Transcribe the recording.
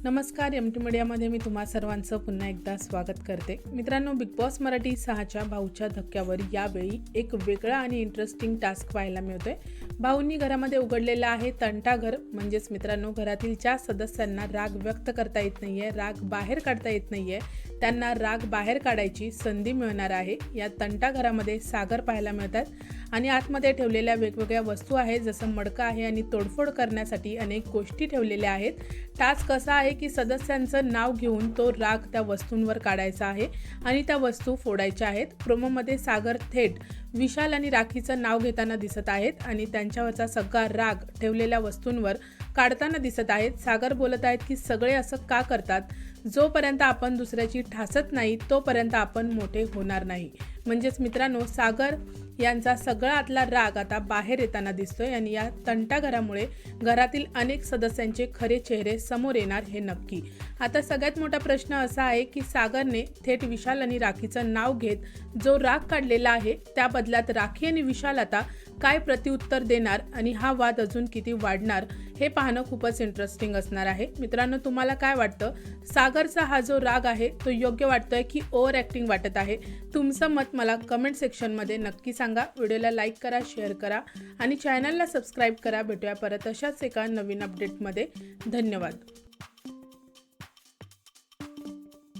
नमस्कार. एमटी मीडियामध्ये मी तुम्हा सर्वांचं पुन्हा एकदा स्वागत करते. मित्रांनो, बिग बॉस मराठी 6च्या भाऊच्या धक्क्यावर यावेळी एक वेगळा आणि इंटरेस्टिंग टास्क पाहायला मिळतोय. भाऊंनी घरामध्ये उघडलेला आहे तंटाघर. म्हणजेच मित्रांनो, घरातील ज्या सदस्यांना राग व्यक्त करता येत नाहीये, राग बाहेर काढता येत नाहीये, त्यांना राग बाहेर काढायची संधी मिळणार आहे. या तंटाघरामध्ये सागर पाहायला मिळतात आणि आतमध्ये ठेवलेल्या वेगवेगळ्या वस्तू आहेत, जसं मडकं आहे आणि तोडफोड करण्यासाठी अनेक गोष्टी ठेवलेल्या आहेत. टास्क असा आहे की सदस्यांचं नाव घेऊन तो राग त्या वस्तूंवर काढायचा आहे आणि त्या वस्तू फोडायच्या आहेत. प्रोमोमध्ये सागर थेट विशाल आणि राखीचं नाव घेताना दिसत आहेत आणि त्यांच्यावरचा सगळा राग ठेवलेल्या वस्तूंवर काढताना दिसत आहेत. सागर बोलत आहेत की सगळे असं का करतात? जोपर्यंत आपण दुसऱ्याची ठासत नाही तोपर्यंत आपण मोठे होणार नाही. म्हणजेच मित्रांनो, सागर यांचा सगळा आतला राग आता बाहेर येताना दिसतोय आणि या तंटाघरामुळे घरातील अनेक सदस्यांचे खरे चेहरे समोर येणार हे नक्की. आता सगळ्यात मोठा प्रश्न असा आहे की सागरने थेट विशाल आणि राखीचं नाव घेत जो राग काढलेला आहे, त्या बदल्यात राखी आणि विशाल आता काय प्रत्युत्तर देणार आणि हा वाद अजून किती वाढणार हे पाहणं खूपच इंटरेस्टिंग असणार आहे. मित्रांनो, तुम्हाला काय वाटतं? सागरचा हा जो राग आहे तो योग्य वाटतोय की ओव्हर ॲक्टिंग वाटत आहे? तुमचं मत मला कमेंट सेक्शनमध्ये नक्की सांगा. व्हिडिओला लाईक करा, शेअर करा आणि चॅनलला सबस्क्राईब करा. भेटूया परत अशाच एका नवीन अपडेटमध्ये. धन्यवाद.